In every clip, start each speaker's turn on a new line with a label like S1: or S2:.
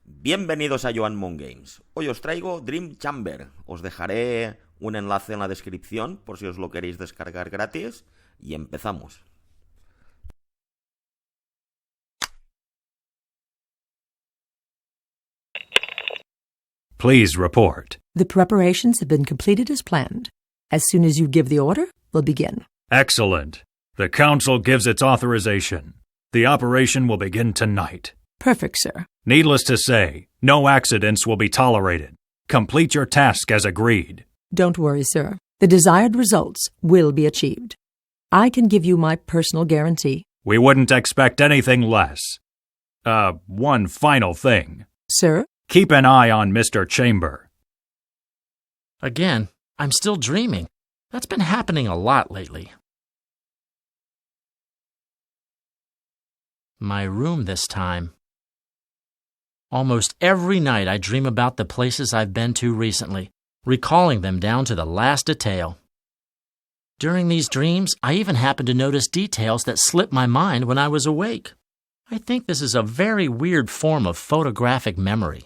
S1: Bienvenidos a Joan Moon Games. Hoy os traigo Dream Chamber. Os dejaré un enlace en la descripción por si os lo queréis descargar gratis. Y empezamos.
S2: Please report.
S3: The preparations have been completed as planned. As soon as you give the order, we'll begin.
S2: Excellent. The Council gives its authorization. The operation will begin tonight.
S3: Perfect, sir.
S2: Needless to say, no accidents will be tolerated. Complete your task as agreed.
S3: Don't worry, sir. The desired results will be achieved. I can give you my personal guarantee.
S2: We wouldn't expect anything less. One final thing.
S3: Sir?
S2: Keep an eye on Mr. Chamber.
S4: Again, I'm still dreaming. That's been happening a lot lately. My room this time. Almost every night I dream about the places I've been to recently, recalling them down to the last detail. During these dreams, I even happen to notice details that slipped my mind when I was awake. I think this is a very weird form of photographic memory.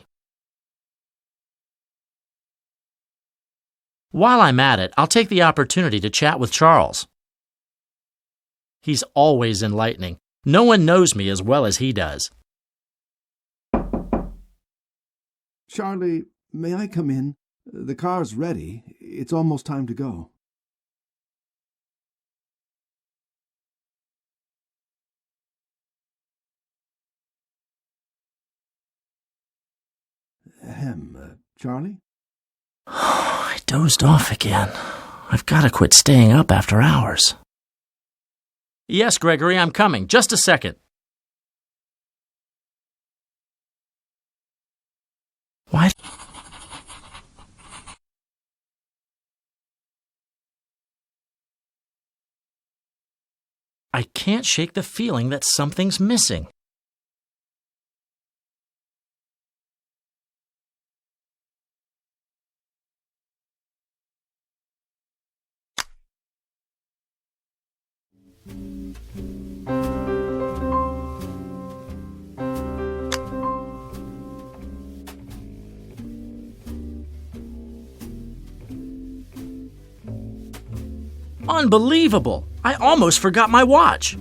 S4: While I'm at it, I'll take the opportunity to chat with Charles. He's always enlightening. No one knows me as well as he does.
S5: Charlie, may I come in? The car's ready. It's almost time to go. Charlie?
S4: I dozed off again. I've got to quit staying up after hours. Yes, Gregory, I'm coming. Just a second. What? I can't shake the feeling that something's missing. Unbelievable! I almost forgot my watch.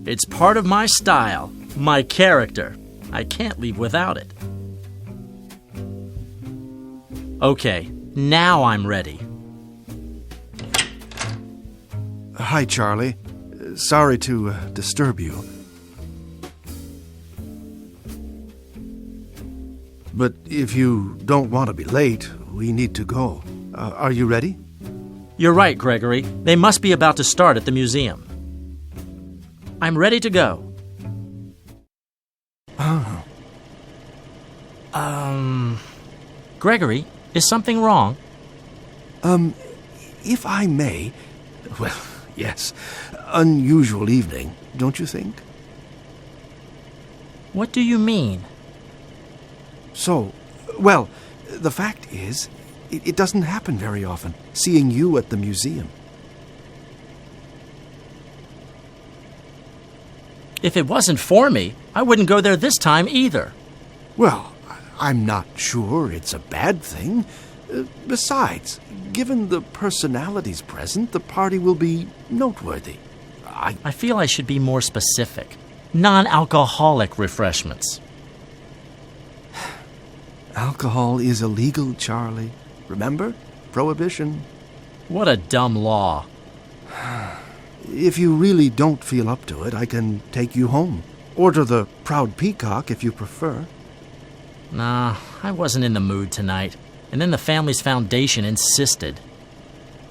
S4: It's part of my style, my character. I can't leave without it. Okay, now I'm ready.
S5: Hi, Charlie. Sorry to disturb you. But if you don't want to be late, we need to go. Are you ready?
S4: You're right, Gregory. They must be about to start at the museum. I'm ready to go.
S5: Oh.
S4: Gregory, is something wrong?
S5: If I may... Well, yes. Unusual evening, don't you think?
S4: What do you mean?
S5: So, well, the fact is... It doesn't happen very often, seeing you at the museum.
S4: If it wasn't for me, I wouldn't go there this time either.
S5: Well, I'm not sure it's a bad thing. Besides, given the personalities present, the party will be noteworthy.
S4: I feel I should be more specific. Non-alcoholic refreshments.
S5: Alcohol is illegal, Charlie. Remember? Prohibition.
S4: What a dumb law.
S5: If you really don't feel up to it, I can take you home. Order the Proud Peacock if you prefer.
S4: Nah, I wasn't in the mood tonight. And then the family's foundation insisted.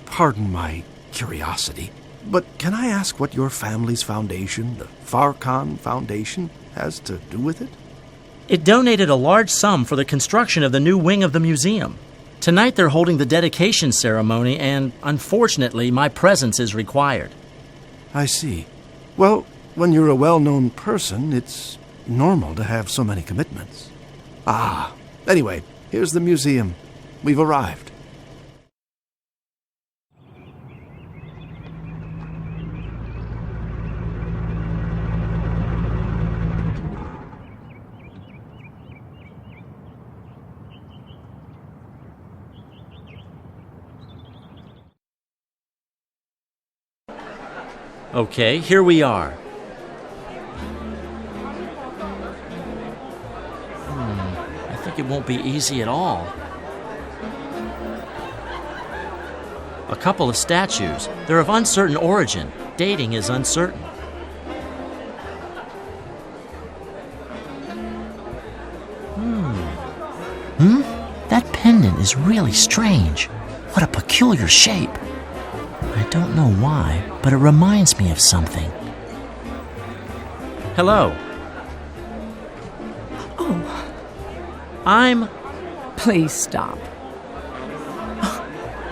S5: Pardon my curiosity, but can I ask what your family's foundation, the Farcon Foundation, has to do with it?
S4: It donated a large sum for the construction of the new wing of the museum. Tonight they're holding the dedication ceremony, and unfortunately, my presence is required.
S5: I see. Well, when you're a well-known person, it's normal to have so many commitments. Anyway, here's the museum. We've arrived.
S4: Okay, here we are. I think it won't be easy at all. A couple of statues. They're of uncertain origin. Dating is uncertain. That pendant is really strange. What a peculiar shape. I don't know why, but it reminds me of something. Hello.
S3: Oh,
S4: I'm...
S3: please stop.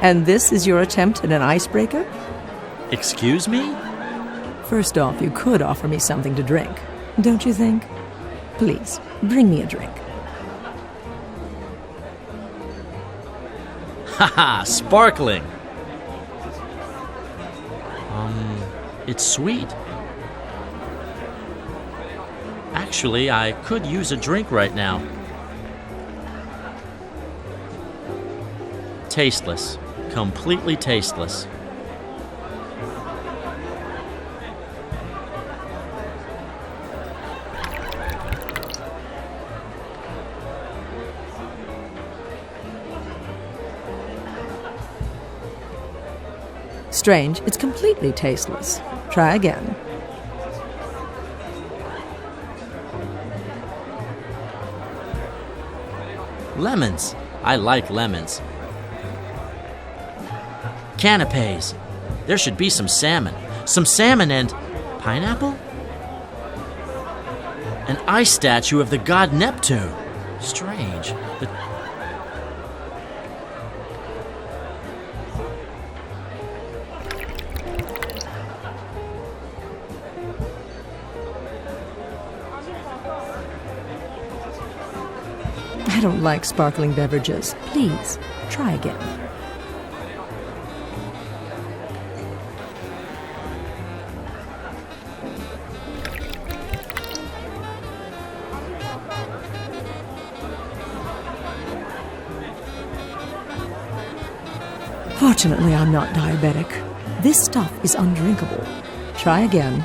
S3: And this is your attempt at an icebreaker?
S4: Excuse me?
S3: First off, you could offer me something to drink, don't you think? Please, bring me a drink.
S4: Haha, sparkling. It's sweet. Actually, I could use a drink right now. Tasteless. Completely tasteless.
S3: Strange, it's completely tasteless. Try again.
S4: Lemons. I like lemons. Canapes. There should be some salmon. Some salmon and... pineapple? An ice statue of the god Neptune. Strange.
S3: I don't like sparkling beverages. Please, try again. Fortunately, I'm not diabetic. This stuff is undrinkable. Try again.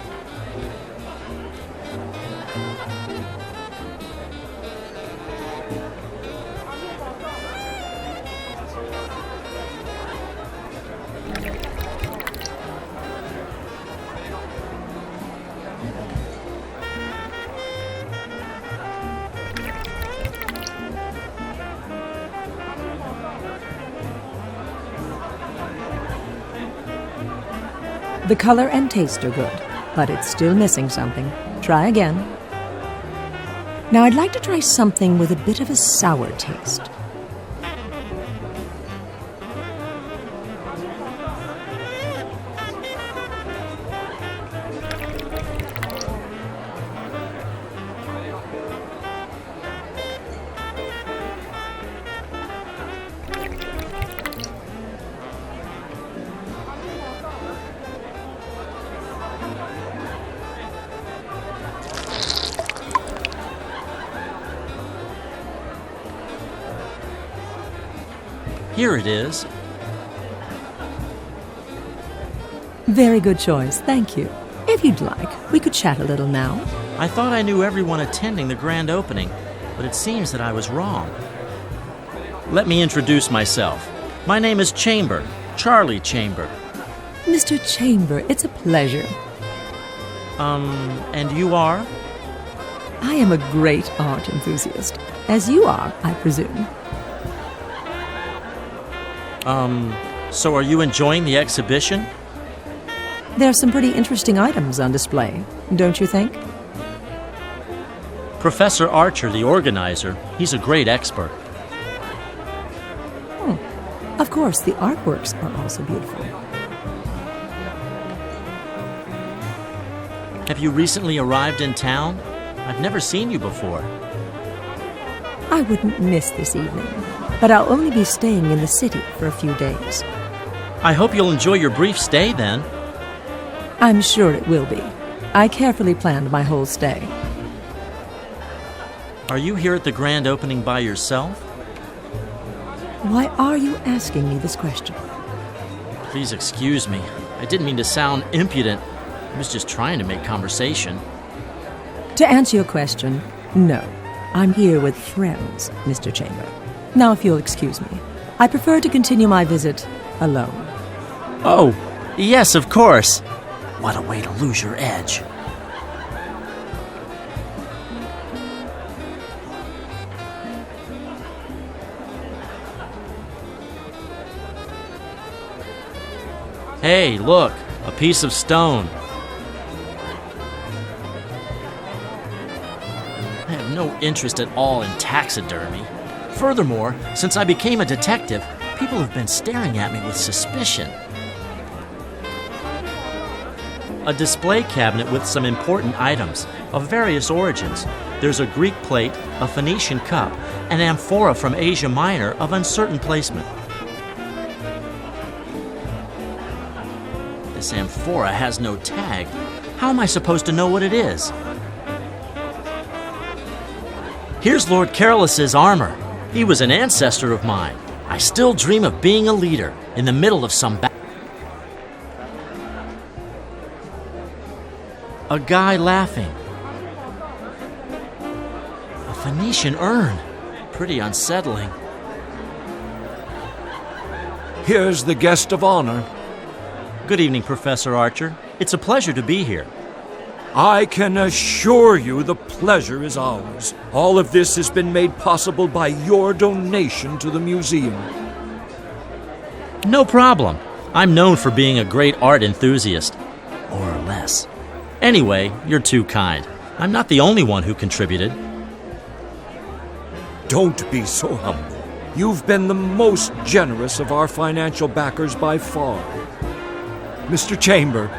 S3: The color and taste are good, but it's still missing something. Try again. Now I'd like to try something with a bit of a sour taste.
S4: Here it is.
S3: Very good choice, thank you. If you'd like, we could chat a little now.
S4: I thought I knew everyone attending the grand opening, but it seems that I was wrong. Let me introduce myself. My name is Chamber, Charlie Chamber.
S3: Mr. Chamber, it's a pleasure.
S4: And you are?
S3: I am a great art enthusiast, as you are, I presume.
S4: So are you enjoying the exhibition?
S3: There's some pretty interesting items on display, don't you think?
S4: Professor Archer, the organizer, he's a great expert.
S3: Of course, the artworks are also beautiful.
S4: Have you recently arrived in town? I've never seen you before.
S3: I wouldn't miss this evening, but I'll only be staying in the city for a few days.
S4: I hope you'll enjoy your brief stay then.
S3: I'm sure it will be. I carefully planned my whole stay.
S4: Are you here at the grand opening by yourself?
S3: Why are you asking me this question?
S4: Please excuse me. I didn't mean to sound impudent. I was just trying to make conversation.
S3: To answer your question, no. I'm here with friends, Mr. Chamber. Now, if you'll excuse me, I prefer to continue my visit alone.
S4: Oh, yes, of course. What a way to lose your edge. Hey, look, a piece of stone. I have no interest at all in taxidermy. Furthermore, since I became a detective, people have been staring at me with suspicion. A display cabinet with some important items of various origins. There's a Greek plate, a Phoenician cup, an amphora from Asia Minor of uncertain placement. This amphora has no tag. How am I supposed to know what it is? Here's Lord Careless's armor. He was an ancestor of mine. I still dream of being a leader in the middle of some battle. A guy laughing. A Phoenician urn. Pretty unsettling.
S6: Here's the guest of honor.
S4: Good evening, Professor Archer. It's a pleasure to be here.
S6: I can assure you the pleasure is ours. All of this has been made possible by your donation to the museum.
S4: No problem. I'm known for being a great art enthusiast. More or less. Anyway, you're too kind. I'm not the only one who contributed.
S6: Don't be so humble. You've been the most generous of our financial backers by far. Mr. Chamber,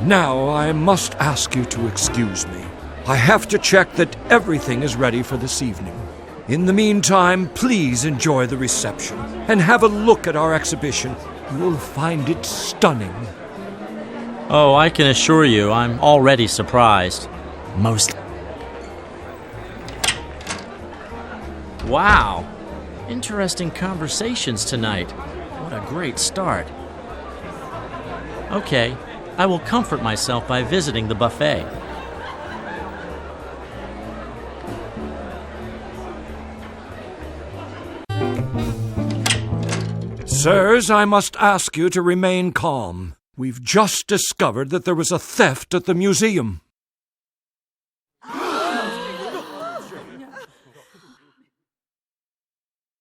S6: now I must ask you to excuse me. I have to check that everything is ready for this evening. In the meantime, please enjoy the reception and have a look at our exhibition. You will find it stunning.
S4: Oh, I can assure you, I'm already surprised. Most. Wow! Interesting conversations tonight. What a great start. Okay, I will comfort myself by visiting the buffet.
S6: Sirs, I must ask you to remain calm. We've just discovered that there was a theft at the museum.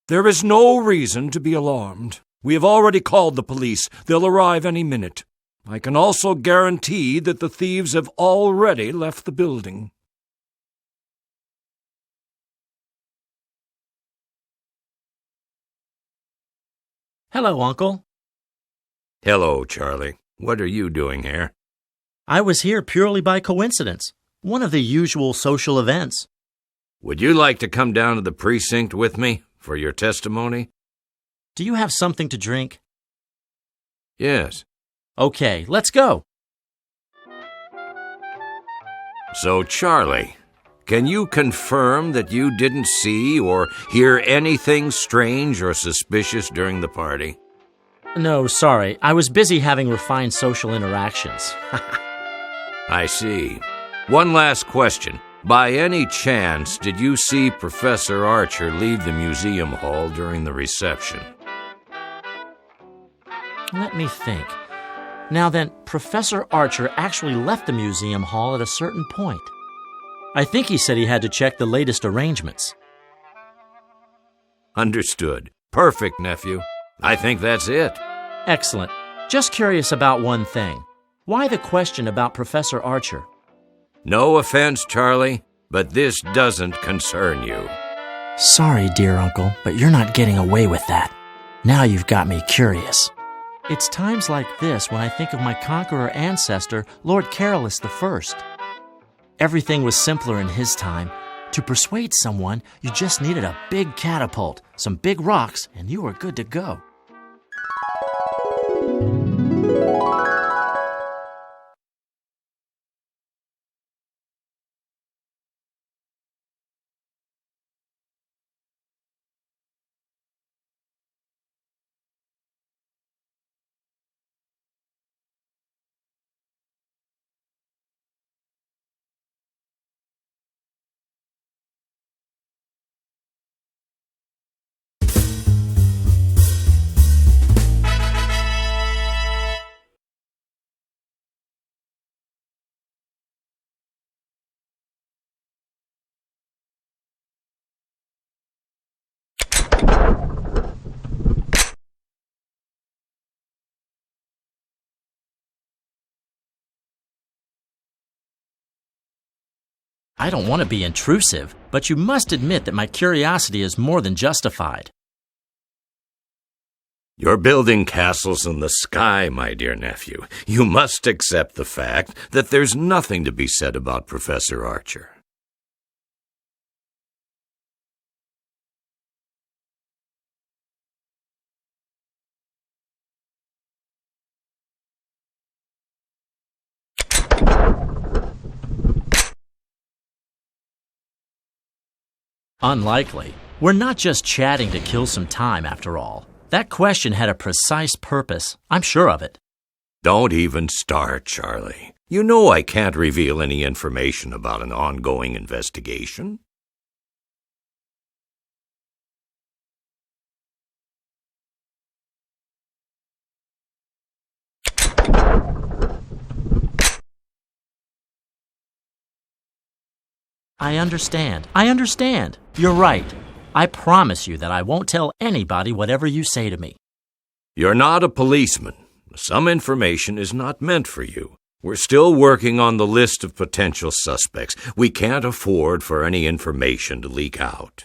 S6: There is no reason to be alarmed. We have already called the police. They'll arrive any minute. I can also guarantee that the thieves have already left the building.
S4: Hello, Uncle.
S7: Hello, Charlie. What are you doing here?
S4: I was here purely by coincidence. One of the usual social events.
S7: Would you like to come down to the precinct with me for your testimony?
S4: Do you have something to drink?
S7: Yes.
S4: Okay, let's go.
S7: So, Charlie, can you confirm that you didn't see or hear anything strange or suspicious during the party?
S4: No, sorry. I was busy having refined social interactions.
S7: I see. One last question. By any chance, did you see Professor Archer leave the museum hall during the reception?
S4: Let me think. Now then, Professor Archer actually left the museum hall at a certain point. I think he said he had to check the latest arrangements.
S7: Understood. Perfect, nephew. I think that's it.
S4: Excellent. Just curious about one thing. Why the question about Professor Archer?
S7: No offense, Charlie, but this doesn't concern you.
S4: Sorry, dear uncle, but you're not getting away with that. Now you've got me curious. It's times like this when I think of my conqueror ancestor, Lord Careless I. Everything was simpler in his time. To persuade someone, you just needed a big catapult, some big rocks, and you were good to go. I don't want to be intrusive, but you must admit that my curiosity is more than justified.
S7: You're building castles in the sky, my dear nephew. You must accept the fact that there's nothing to be said about Professor Archer.
S4: Unlikely. We're not just chatting to kill some time, after all. That question had a precise purpose. I'm sure of it.
S7: Don't even start, Charlie. You know I can't reveal any information about an ongoing investigation.
S4: I understand. You're right. I promise you that I won't tell anybody whatever you say to me.
S7: You're not a policeman. Some information is not meant for you. We're still working on the list of potential suspects. We can't afford for any information to leak out.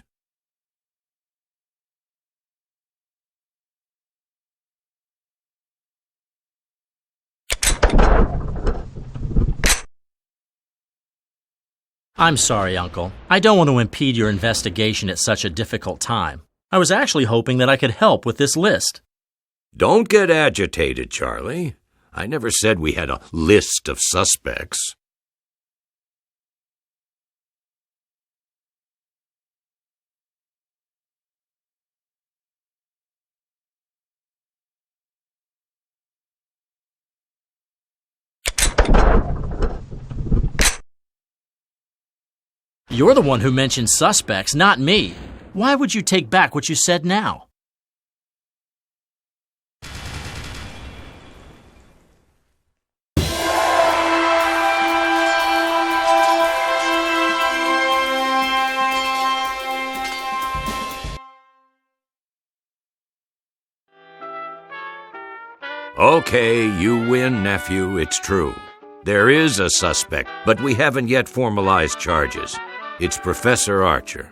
S4: I'm sorry, Uncle. I don't want to impede your investigation at such a difficult time. I was actually hoping that I could help with this list.
S7: Don't get agitated, Charlie. I never said we had a list of suspects.
S4: You're the one who mentioned suspects, not me. Why would you take back what you said now?
S7: Okay, you win, nephew. It's true. There is a suspect, but we haven't yet formalized charges. It's Professor Archer.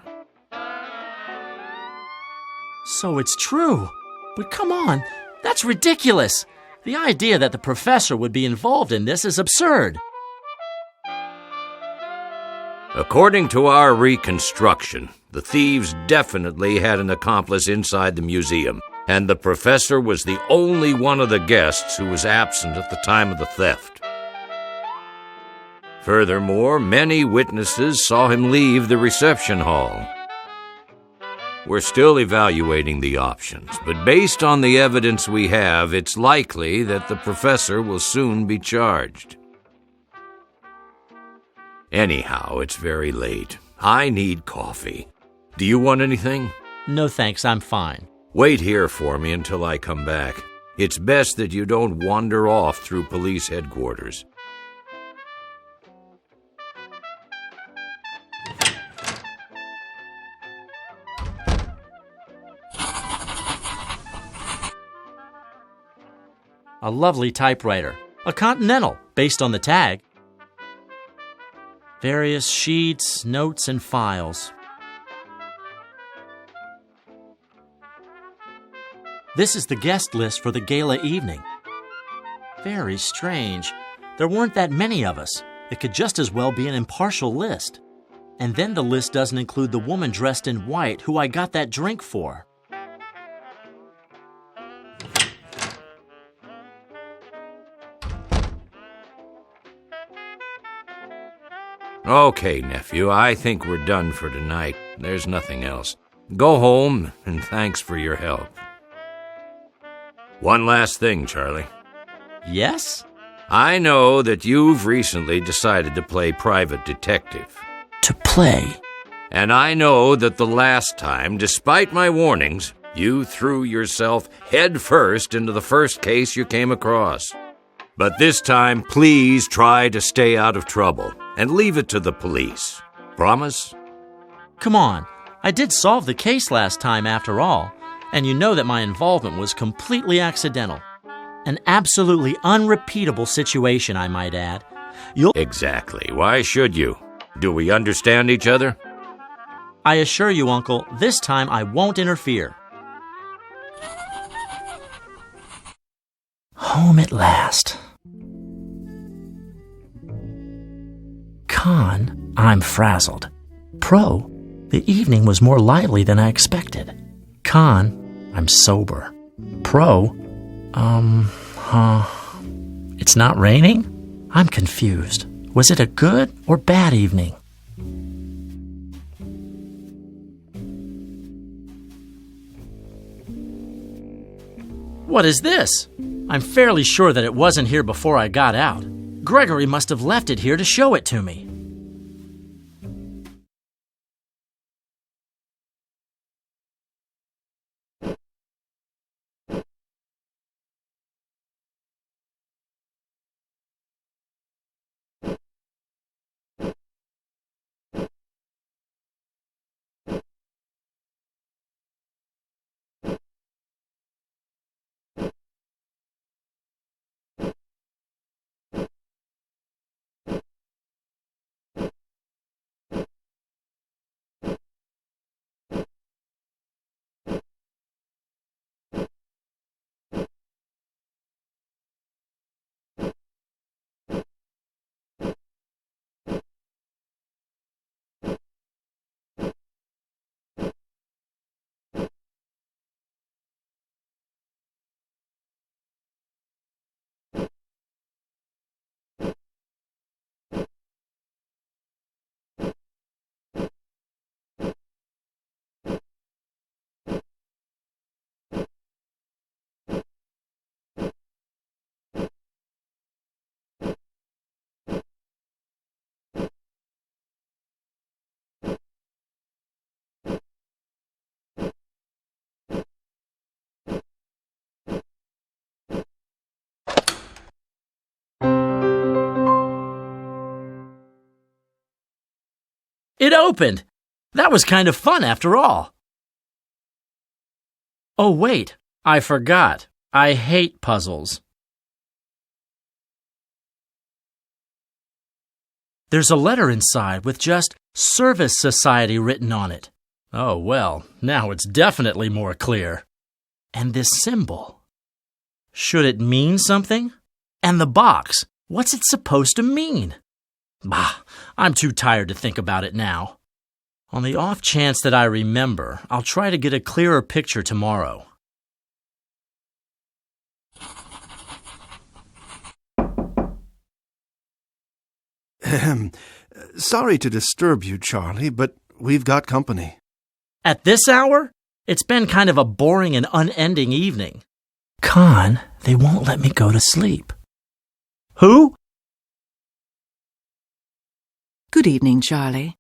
S4: So it's true. But come on, that's ridiculous. The idea that the professor would be involved in this is absurd.
S7: According to our reconstruction, the thieves definitely had an accomplice inside the museum, and the professor was the only one of the guests who was absent at the time of the theft. Furthermore, many witnesses saw him leave the reception hall. We're still evaluating the options, but based on the evidence we have, it's likely that the professor will soon be charged. Anyhow, it's very late. I need coffee. Do you want anything?
S4: No thanks, I'm fine.
S7: Wait here for me until I come back. It's best that you don't wander off through police headquarters.
S4: A lovely typewriter. A Continental, based on the tag. Various sheets, notes, and files. This is the guest list for the gala evening. Very strange. There weren't that many of us. It could just as well be an impartial list. And then the list doesn't include the woman dressed in white who I got that drink for.
S7: Okay, nephew, I think we're done for tonight. There's nothing else. Go home, and thanks for your help. One last thing, Charlie.
S4: Yes?
S7: I know that you've recently decided to play private detective.
S4: To play?
S7: And I know that the last time, despite my warnings, you threw yourself head first into the first case you came across. But this time, please try to stay out of trouble and leave it to the police. Promise?
S4: Come on. I did solve the case last time after all, and you know that my involvement was completely accidental. An absolutely unrepeatable situation, I might add.
S7: Exactly. Why should you? Do we understand each other?
S4: I assure you, Uncle, this time I won't interfere. Home at last. Con, I'm frazzled. Pro, the evening was more lively than I expected. Con, I'm sober. Pro, it's not raining? I'm confused. Was it a good or bad evening? What is this? I'm fairly sure that it wasn't here before I got out. Gregory must have left it here to show it to me. It opened! That was kind of fun after all. Oh, wait, I forgot. I hate puzzles. There's a letter inside with just Service Society written on it. Oh, well, now it's definitely more clear. And this symbol. Should it mean something? And the box, what's it supposed to mean? Bah, I'm too tired to think about it now. On the off chance that I remember, I'll try to get a clearer picture tomorrow.
S5: Sorry to disturb you, Charlie, but we've got company.
S4: At this hour? It's been kind of a boring and unending evening. Con, they won't let me go to sleep. Who?
S3: Good evening, Charlie.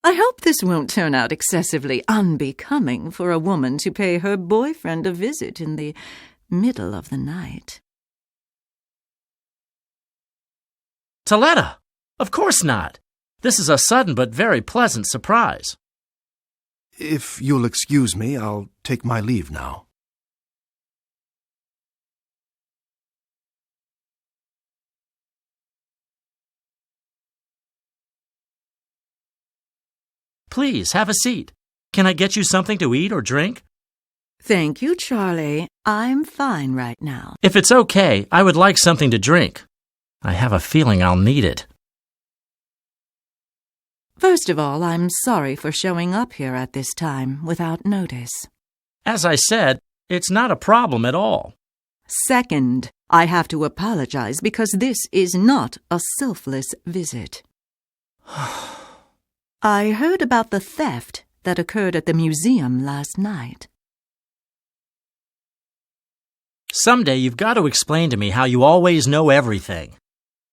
S3: I hope this won't turn out excessively unbecoming for a woman to pay her boyfriend a visit in the middle of the night.
S4: Toletta, of course not. This is a sudden but very pleasant surprise.
S5: If you'll excuse me, I'll take my leave now.
S4: Please, have a seat. Can I get you something to eat or drink?
S3: Thank you, Charlie. I'm fine right now.
S4: If it's okay, I would like something to drink. I have a feeling I'll need it.
S3: First of all, I'm sorry for showing up here at this time without notice.
S4: As I said, it's not a problem at all.
S3: Second, I have to apologize because this is not a selfless visit. I heard about the theft that occurred at the museum last night.
S4: Someday you've got to explain to me how you always know everything.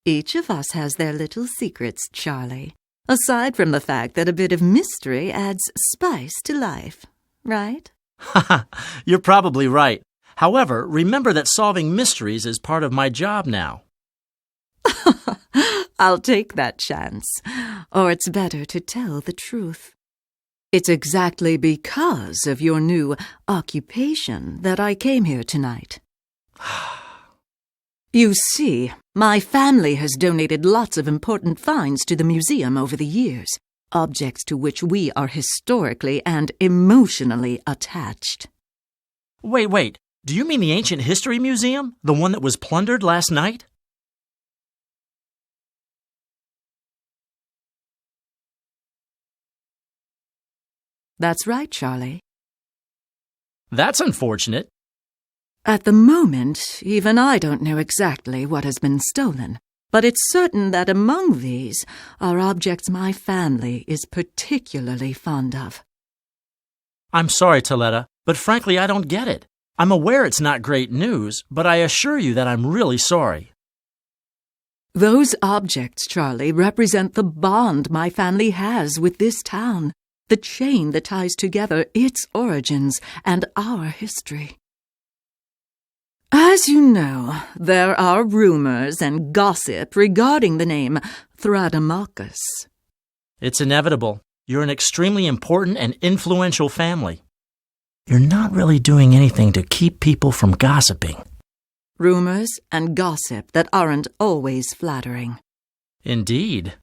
S3: Each of us has their little secrets, Charlie. Aside from the fact that a bit of mystery adds spice to life, right?
S4: You're probably right. However, remember that solving mysteries is part of my job now.
S3: I'll take that chance. Or it's better to tell the truth. It's exactly because of your new occupation that I came here tonight. You see, my family has donated lots of important finds to the museum over the years, objects to which we are historically and emotionally attached.
S4: Wait. Do you mean the Ancient History Museum? The one that was plundered last night?
S3: That's right, Charlie.
S4: That's unfortunate.
S3: At the moment, even I don't know exactly what has been stolen, but it's certain that among these are objects my family is particularly fond of.
S4: I'm sorry, Toletta, but frankly, I don't get it. I'm aware it's not great news, but I assure you that I'm really sorry.
S3: Those objects, Charlie, represent the bond my family has with this town, the chain that ties together its origins and our history. As you know, there are rumors and gossip regarding the name Thradomachus.
S4: It's inevitable. You're an extremely important and influential family. You're not really doing anything to keep people from gossiping.
S3: Rumors and gossip that aren't always flattering.
S4: Indeed.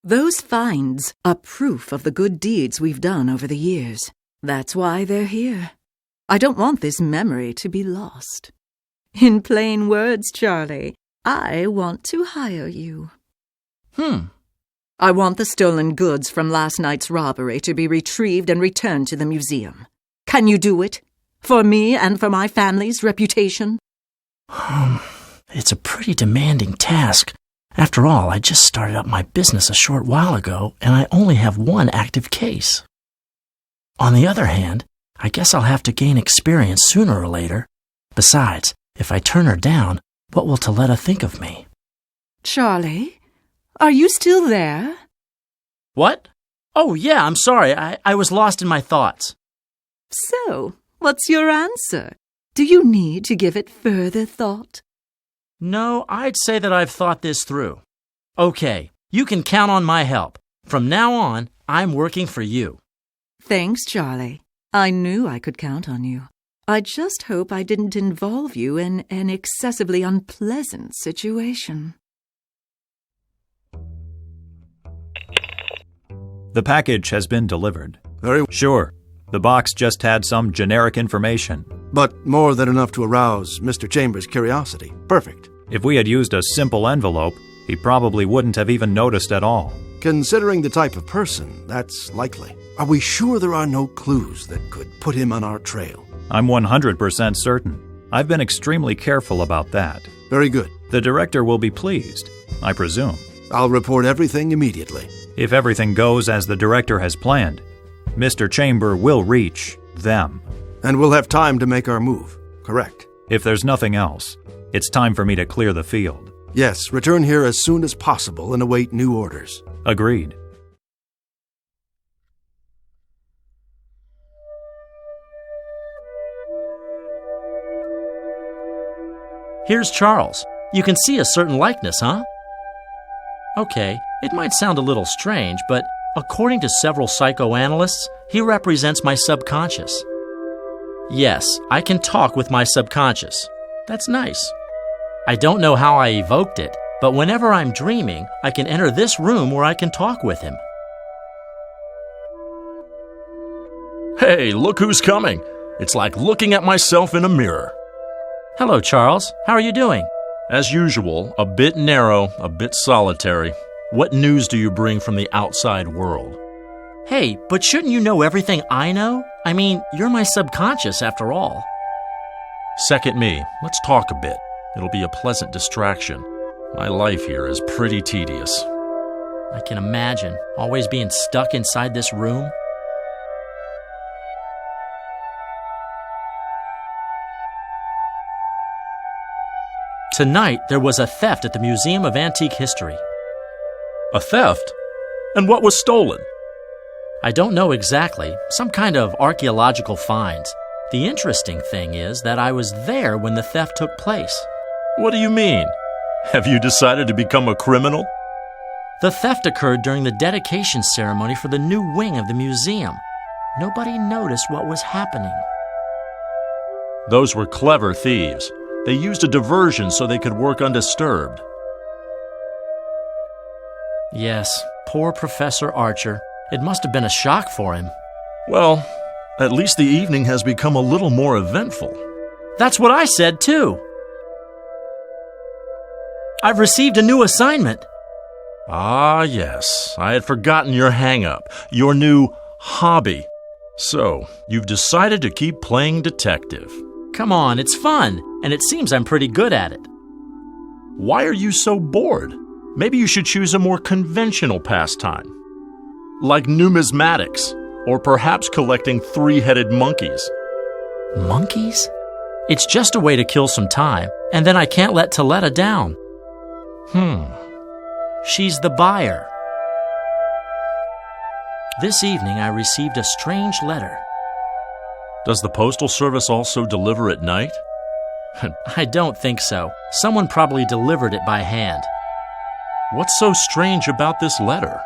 S3: Those finds are proof of the good deeds we've done over the years. That's why they're here. I don't want this memory to be lost. In plain words, Charlie, I want to hire you. I want the stolen goods from last night's robbery to be retrieved and returned to the museum. Can you do it? For me and for my family's reputation?
S4: It's a pretty demanding task. After all, I just started up my business a short while ago, and I only have one active case. On the other hand, I guess I'll have to gain experience sooner or later. Besides, if I turn her down, what will Toletta think of me?
S3: Charlie, are you still there?
S4: What? Oh, yeah, I'm sorry. I was lost in my thoughts.
S3: So, what's your answer? Do you need to give it further thought?
S4: No, I'd say that I've thought this through. Okay, you can count on my help. From now on, I'm working for you.
S3: Thanks, Charlie. I knew I could count on you. I just hope I didn't involve you in an excessively unpleasant situation.
S2: The package has been delivered.
S5: Very
S2: Sure, the box just had some generic information.
S5: But more than enough to arouse Mr. Chambers' curiosity. Perfect.
S2: If we had used a simple envelope, he probably wouldn't have even noticed at all.
S5: Considering the type of person, that's likely. Are we sure there are no clues that could put him on our trail?
S2: I'm 100% certain. I've been extremely careful about that.
S5: Very good.
S2: The director will be pleased, I presume.
S5: I'll report everything immediately.
S2: If everything goes as the director has planned, Mr. Chamber will reach them.
S5: And we'll have time to make our move. Correct.
S2: If there's nothing else, it's time for me to clear the field.
S5: Yes, return here as soon as possible and await new orders.
S2: Agreed.
S4: Here's Charles. You can see a certain likeness, huh? Okay, it might sound a little strange, but according to several psychoanalysts, he represents my subconscious. Yes, I can talk with my subconscious. That's nice. I don't know how I evoked it, but whenever I'm dreaming, I can enter this room where I can talk with him.
S8: Hey, look who's coming. It's like looking at myself in a mirror.
S4: Hello, Charles. How are you doing?
S8: As usual, a bit narrow, a bit solitary. What news do you bring from the outside world?
S4: Hey, but shouldn't you know everything I know? I mean, you're my subconscious after all.
S8: Second me. Let's talk a bit. It'll be a pleasant distraction. My life here is pretty tedious.
S4: I can imagine always being stuck inside this room. Tonight, there was a theft at the Museum of Antique History.
S8: A theft? And what was stolen?
S4: I don't know exactly. Some kind of archaeological finds. The interesting thing is that I was there when the theft took place.
S8: What do you mean? Have you decided to become a criminal?
S4: The theft occurred during the dedication ceremony for the new wing of the museum. Nobody noticed what was happening.
S8: Those were clever thieves.
S2: They used a diversion so they could work undisturbed.
S4: Yes, poor Professor Archer. It must have been a shock for him.
S2: Well, at least the evening has become a little more eventful.
S4: That's what I said, too. I've received a new assignment.
S2: Ah, yes. I had forgotten your hang-up, your new hobby. So, you've decided to keep playing detective.
S4: Come on, it's fun, and it seems I'm pretty good at it.
S2: Why are you so bored? Maybe you should choose a more conventional pastime, like numismatics, or perhaps collecting three-headed monkeys.
S4: Monkeys? It's just a way to kill some time, and then I can't let Toletta down. She's the buyer. This evening I received a strange letter.
S2: Does the Postal Service also deliver at night?
S4: I don't think so. Someone probably delivered it by hand.
S2: What's so strange about this letter?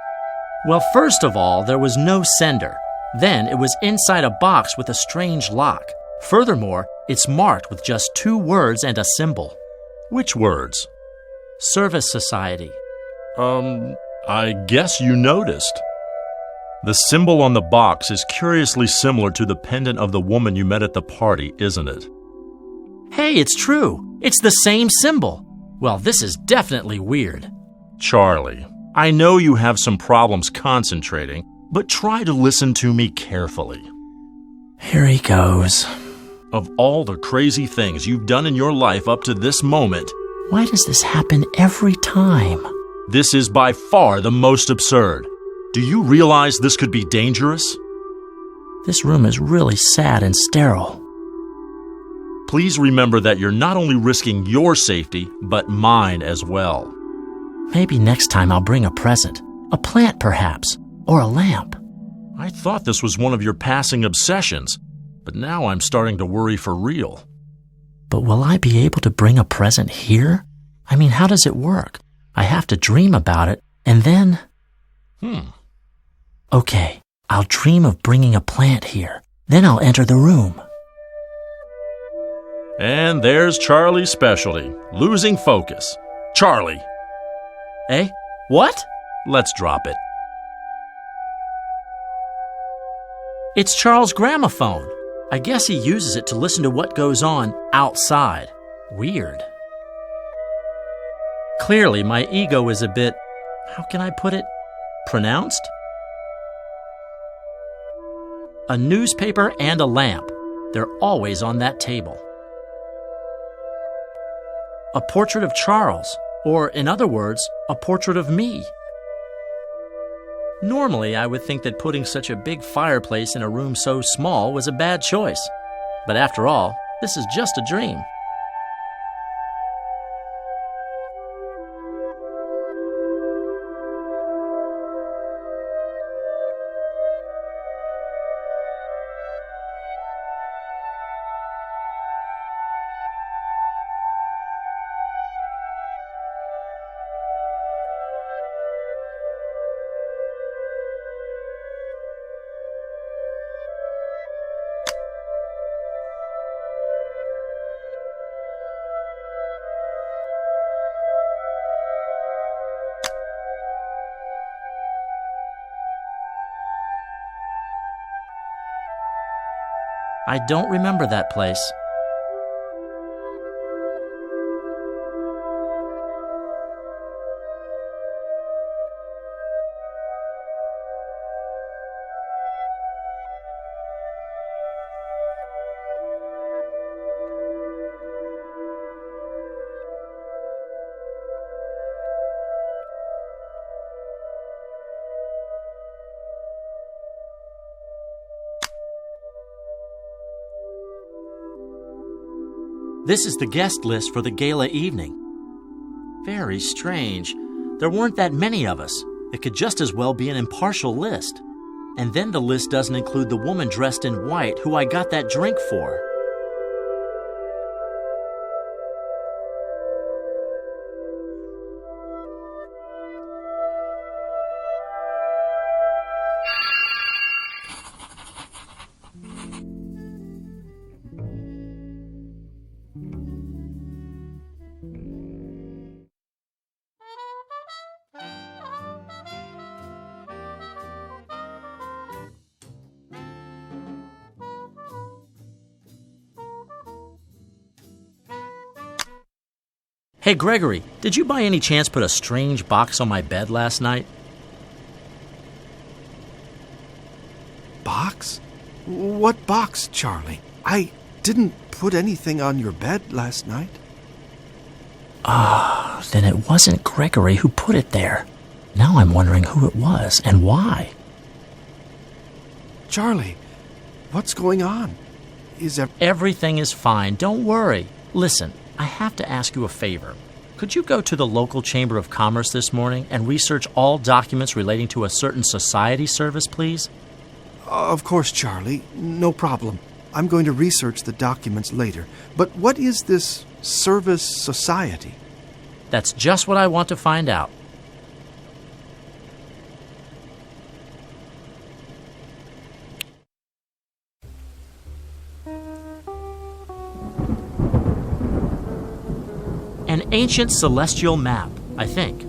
S4: Well, first of all, there was no sender. Then it was inside a box with a strange lock. Furthermore, it's marked with just 2 words and a symbol.
S2: Which words?
S4: Service Society.
S2: I guess you noticed. The symbol on the box is curiously similar to the pendant of the woman you met at the party, isn't it?
S4: Hey, it's true. It's the same symbol. Well, this is definitely weird.
S2: Charlie, I know you have some problems concentrating, but try to listen to me carefully.
S4: Here he goes.
S2: Of all the crazy things you've done in your life up to this moment,
S4: why does this happen every time?
S2: This is by far the most absurd. Do you realize this could be dangerous?
S4: This room is really sad and sterile.
S2: Please remember that you're not only risking your safety, but mine as well.
S4: Maybe next time I'll bring a present. A plant, perhaps. Or a lamp.
S2: I thought this was one of your passing obsessions, but now I'm starting to worry for real.
S4: But will I be able to bring a present here? I mean, how does it work? I have to dream about it, and then... Okay, I'll dream of bringing a plant here. Then I'll enter the room.
S2: And there's Charlie's specialty, losing focus. Charlie!
S4: Eh? What?
S2: Let's drop it.
S4: It's Charles' gramophone. I guess he uses it to listen to what goes on outside. Weird. Clearly, my ego is a bit, how can I put it, pronounced? A newspaper and a lamp. They're always on that table. A portrait of Charles, or in other words, a portrait of me. Normally, I would think that putting such a big fireplace in a room so small was a bad choice. But after all, this is just a dream. I don't remember that place. This is the guest list for the gala evening. Very strange. There weren't that many of us. It could just as well be an impartial list. And then the list doesn't include the woman dressed in white who I got that drink for. Hey, Gregory, did you by any chance put a strange box on my bed last night?
S5: Box? What box, Charlie? I didn't put anything on your bed last night.
S4: Then it wasn't Gregory who put it there. Now I'm wondering who it was and why.
S5: Charlie, what's going on?
S4: Everything is fine. Don't worry. Listen, I have to ask you a favor. Could you go to the local Chamber of Commerce this morning and research all documents relating to a certain society service, please?
S5: Of course, Charlie. No problem. I'm going to research the documents later. But what is this service society?
S4: That's just what I want to find out. An ancient celestial map, I think.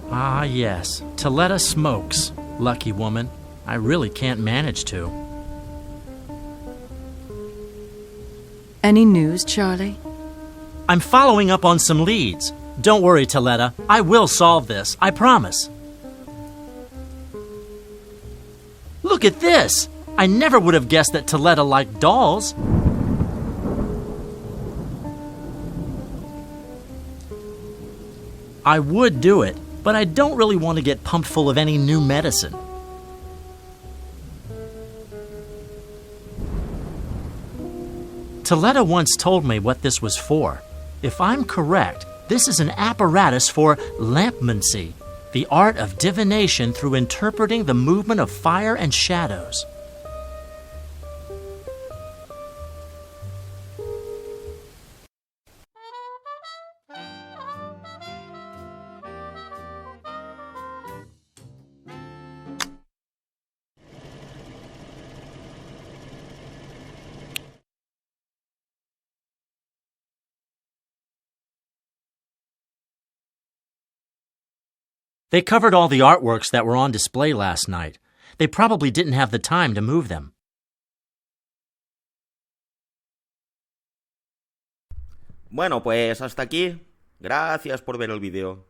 S4: Ah, yes. Toletta smokes. Lucky woman. I really can't manage to.
S3: Any news, Charlie?
S4: I'm following up on some leads. Don't worry, Toletta. I will solve this. I promise. Look at this! I never would have guessed that Toletta liked dolls. I would do it, but I don't really want to get pumped full of any new medicine. Toletta once told me what this was for. If I'm correct, this is an apparatus for lampmancy, the art of divination through interpreting the movement of fire and shadows. They covered all the artworks that were on display last night. They probably didn't have the time to move them.
S1: Bueno, pues hasta aquí. Gracias por ver el vídeo.